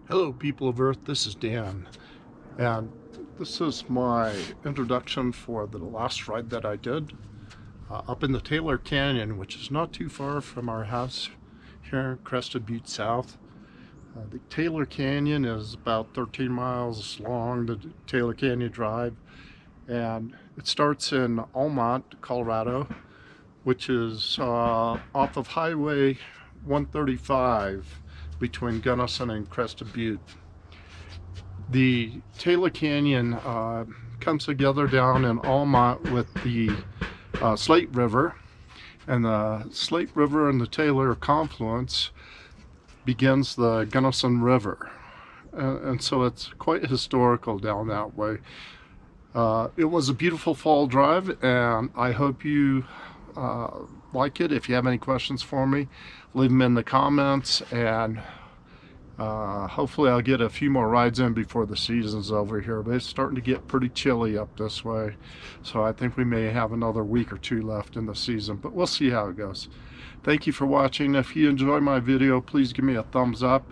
Hello, people of Earth. This is Dan, and this is my introduction for the last ride that I did up in the Taylor Canyon, which is not too far from our house here in Crested Butte South. The Taylor Canyon is about 13 miles long, the Taylor Canyon Drive, and it starts in Almont, Colorado, which is off of Highway 135 between Gunnison and Crested Butte. The Taylor Canyon comes together down in Almont with the Slate River, and the Slate River and the Taylor confluence begins the Gunnison River, and so it's quite historical down that way. It was a beautiful fall drive, and I hope you like it. If you have any questions for me, leave them in the comments, and hopefully I'll get a few more rides in before the season's over here. But it's starting to get pretty chilly up this way, so I think we may have another week or two left in the season, but we'll see how it goes. Thank you for watching. If you enjoy my video, please give me a thumbs up,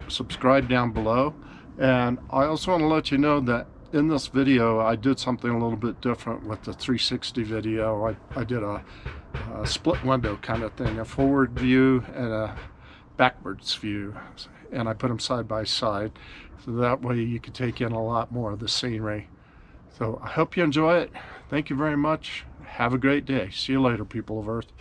subscribe down below, and I also want to let you know that in this video I did something a little bit different with the 360 video. I did a split window kind of thing, a forward view and a backwards view, and I put them side by side, so that way you can take in a lot more of the scenery. So I hope you enjoy it. Thank you very much. Have a great day. See you later, people of Earth.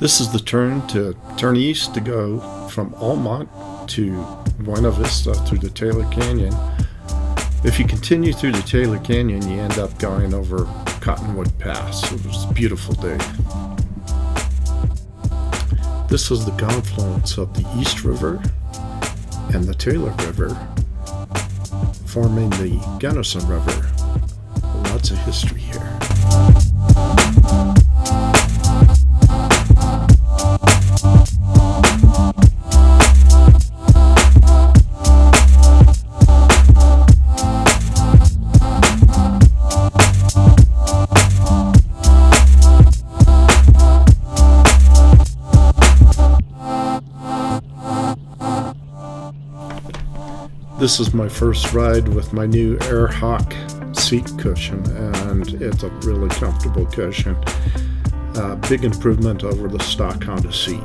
This is the turn east to go from Almont to Buena Vista through the Taylor Canyon. If you continue through the Taylor Canyon, you end up going over Cottonwood Pass. It was a beautiful day. This is the confluence of the East River and the Taylor River, forming the Gunnison River. Lots of history here. This is my first ride with my new Air Hawk seat cushion, and it's a really comfortable cushion. Big improvement over the stock Honda seat.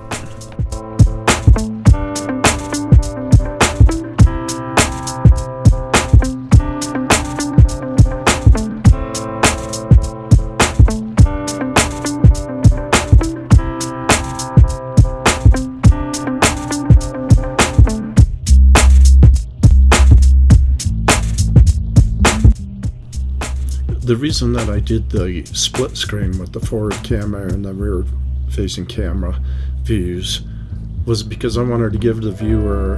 The reason that I did the split screen with the forward camera and the rear facing camera views was because I wanted to give the viewer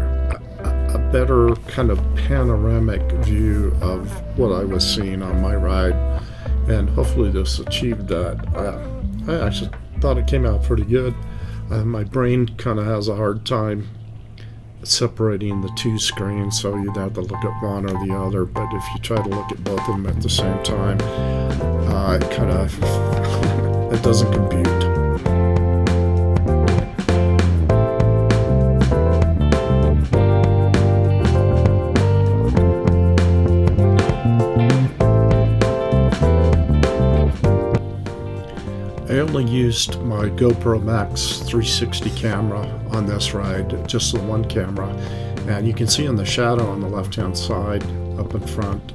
a better kind of panoramic view of what I was seeing on my ride, and hopefully this achieved that. I actually thought it came out pretty good. My brain kind of has a hard time separating the two screens, so you'd have to look at one or the other, but if you try to look at both of them at the same time, it doesn't compute. I only used my GoPro Max 360 camera on this ride, just the one camera, and you can see in the shadow on the left hand side up in front,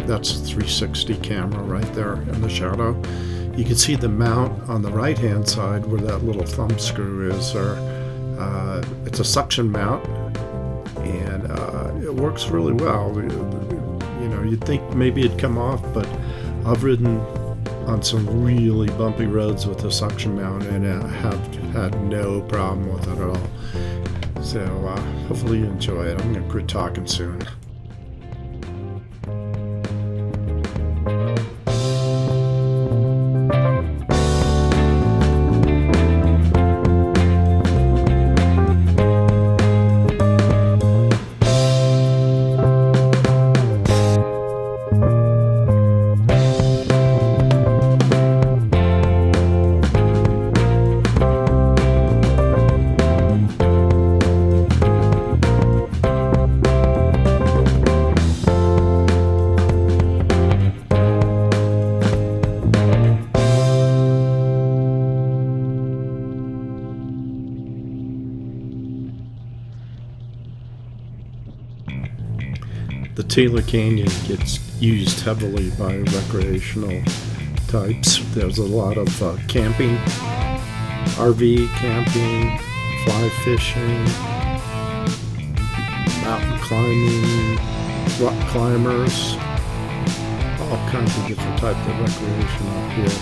that's a 360 camera right there in the shadow. You can see the mount on the right hand side where that little thumb screw is there. It's a suction mount, and it works really well. You know, you'd think maybe it'd come off, but I've ridden on some really bumpy roads with the suction mount, and I have had no problem with it at all. So hopefully you enjoy it. I'm going to quit talking soon. The Taylor Canyon gets used heavily by recreational types. There's a lot of camping, RV camping, fly fishing, mountain climbing, rock climbers, all kinds of different types of recreation up here.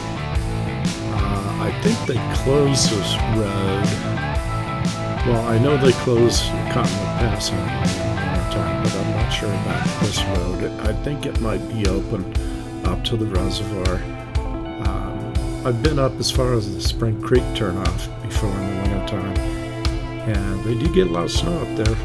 I think they close this road. Well, I know they close Continental Pass in the wintertime, but I'm not sure about this road. I think it might be open up to the reservoir. I've been up as far as the Spring Creek turnoff before in the wintertime, and they do get a lot of snow up there.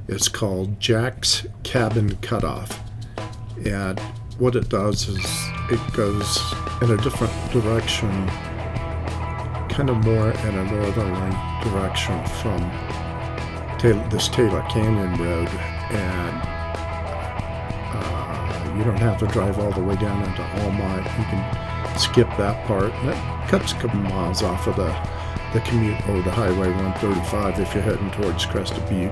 It's called Jack's Cabin Cutoff, and what it does is it goes in a different direction, kind of more in a northerly direction from this Taylor Canyon Road, and you don't have to drive all the way down into Almont. You can skip that part, and it cuts a couple miles off of the commute over to Highway 135 if you're heading towards Crested Butte.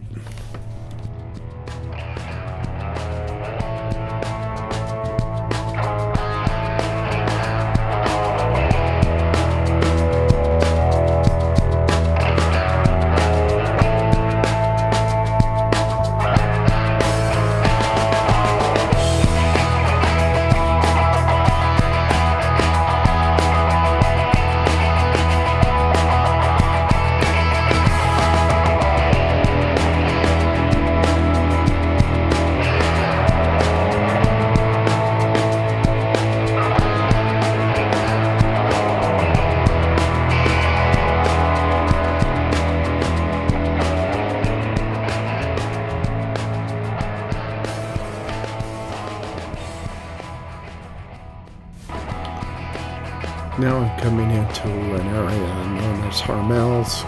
now I'm coming into an area known as Harmel's.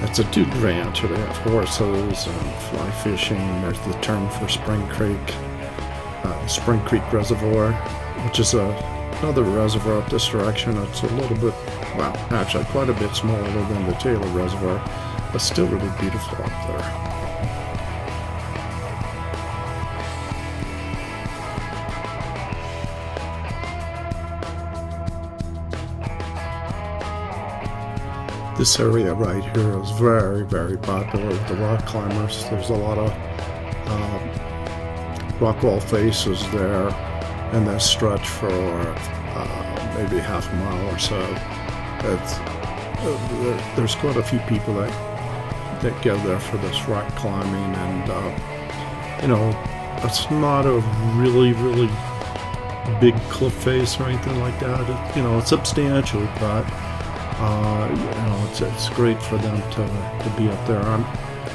It's a dude ranch. They have horses and fly fishing. There's the term for Spring Creek Reservoir, which is another reservoir up this direction. It's a little bit, well, actually quite a bit smaller than the Taylor Reservoir, but still really beautiful up there. This area right here is very, very popular with the rock climbers. There's a lot of rock wall faces there, and they stretch for maybe half a mile or so. There's quite a few people that go there for this rock climbing, and you know, it's not a really big cliff face or anything like that. You know, it's substantial, but you know, it's great for them to be up there. I'm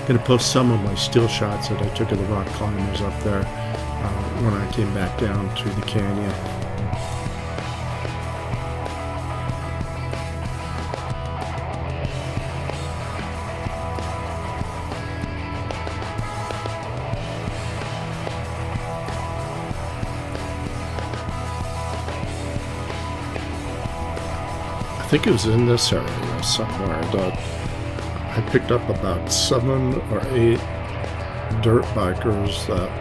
going to post some of my still shots that I took of the rock climbers up there when I came back down through the canyon. I think it was in this area somewhere that I picked up about 7 or 8 dirt bikers that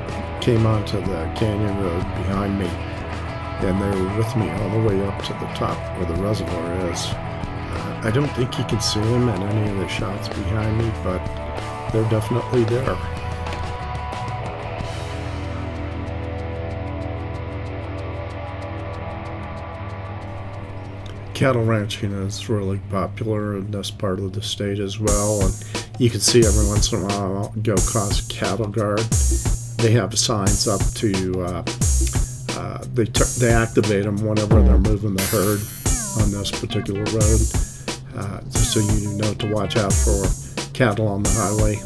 came onto the canyon road behind me, and they were with me all the way up to the top where the reservoir is. I don't think you can see them in any of the shots behind me, but they're definitely there. Cattle ranching is really popular in this part of the state as well, and you can see every once in a while I'll go across a cattle guard. They have signs up to they activate them whenever they're moving the herd on this particular road, just so you know to watch out for cattle on the highway.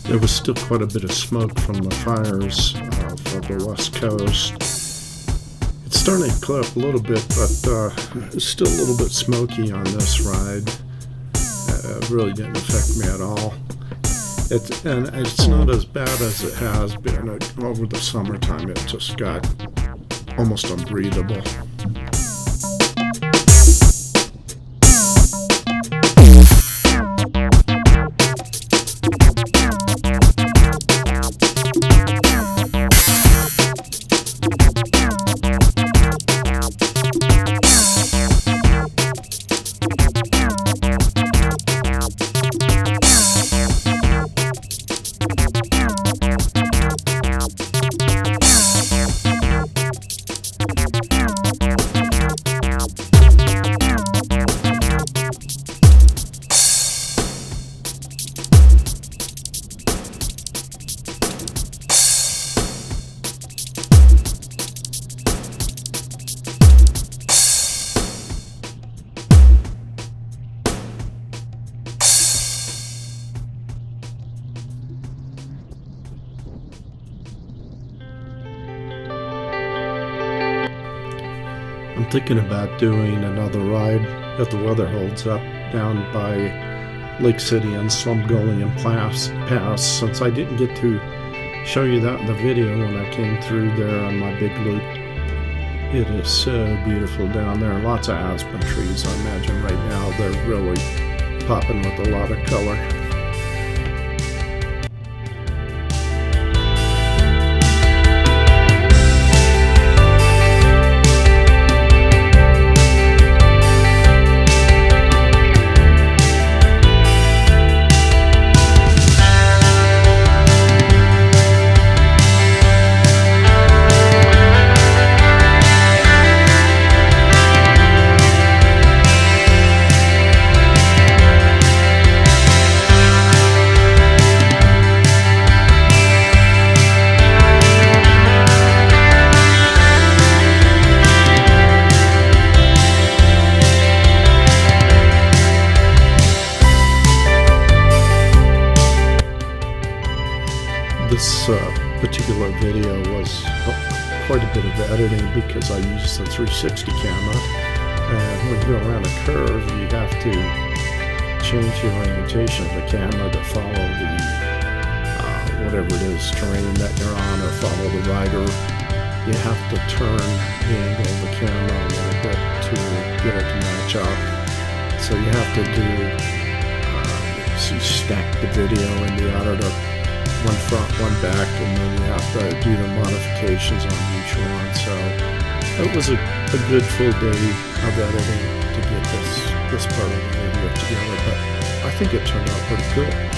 There was still quite a bit of smoke from the fires from the west coast. It's starting to clear up a little bit, but it's still a little bit smoky on this ride. It really didn't affect me at all. And it's not as bad as it has been over the summertime. It just got almost unbreathable. I'm thinking about doing another ride if the weather holds up down by Lake City and Slumgullion Pass, since I didn't get to show you that in the video when I came through there on my big loop. It is so beautiful down there. Lots of aspen trees. I imagine right now they're really popping with a lot of color. particular video was quite a bit of editing because I used the 360 camera, and when you go around a curve you have to change the orientation of the camera to follow the whatever it is, terrain that you're on, or follow the rider. You have to turn the angle of the camera a little bit to get it to match up. So you have to do, you stack the video in the editor, one front, one back, and then you have to do the modifications on each one. So it was a good full day of editing to get this part of the video together, but I think it turned out pretty cool.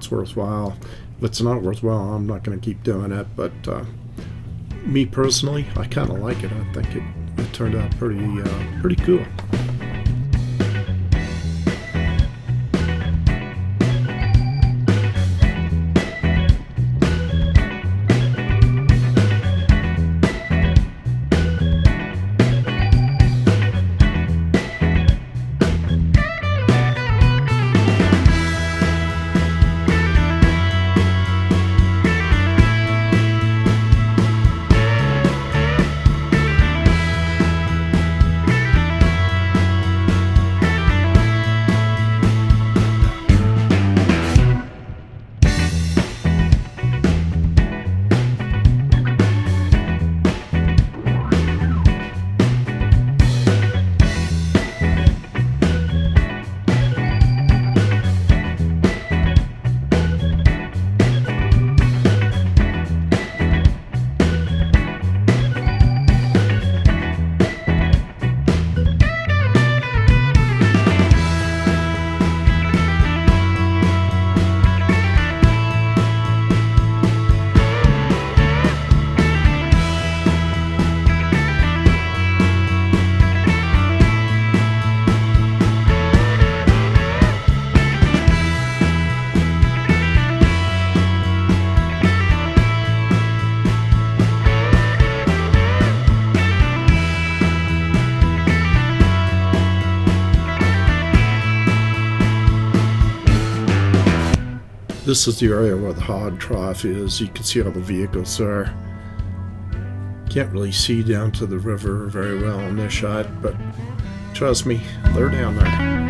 it's worthwhile. If it's not worthwhile, I'm not going to keep doing it. But me personally, I kind of like it. I think it turned out pretty cool. This is the area where the Hog Trough is. You can see all the vehicles there. Can't really see down to the river very well in this shot, but trust me, they're down there.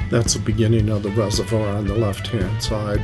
That's the beginning of the reservoir on the left-hand side.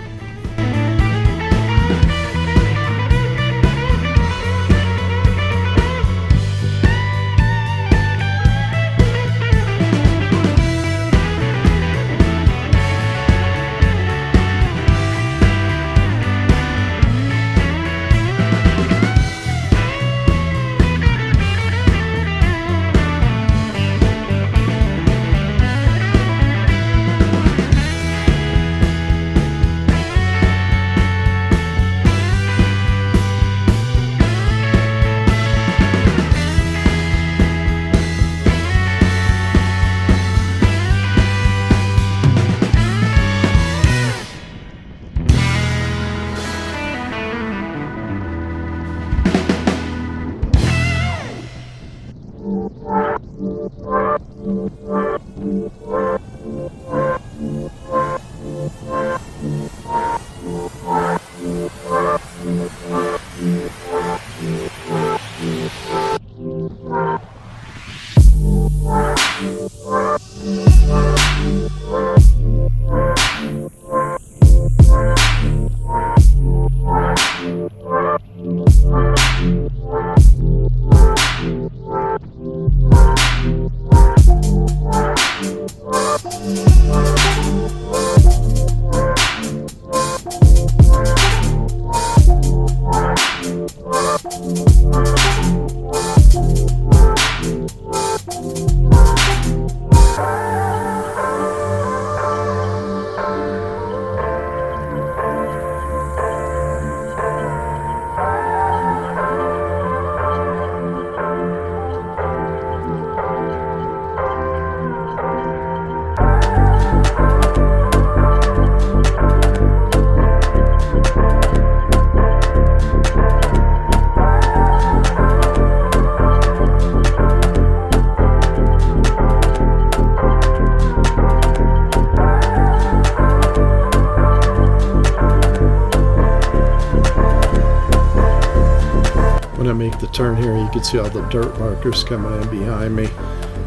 When I make the turn here, you can see all the dirt markers coming in behind me.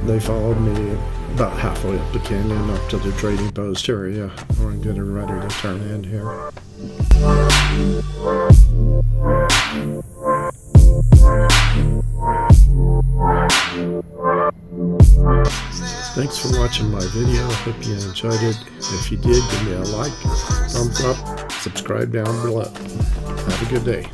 They followed me about halfway up the canyon up to the trading post area. We're getting ready to turn in here. Thanks for watching my video. Hope you enjoyed it. If you did, give me a like, thumbs up, subscribe down below. Have a good day.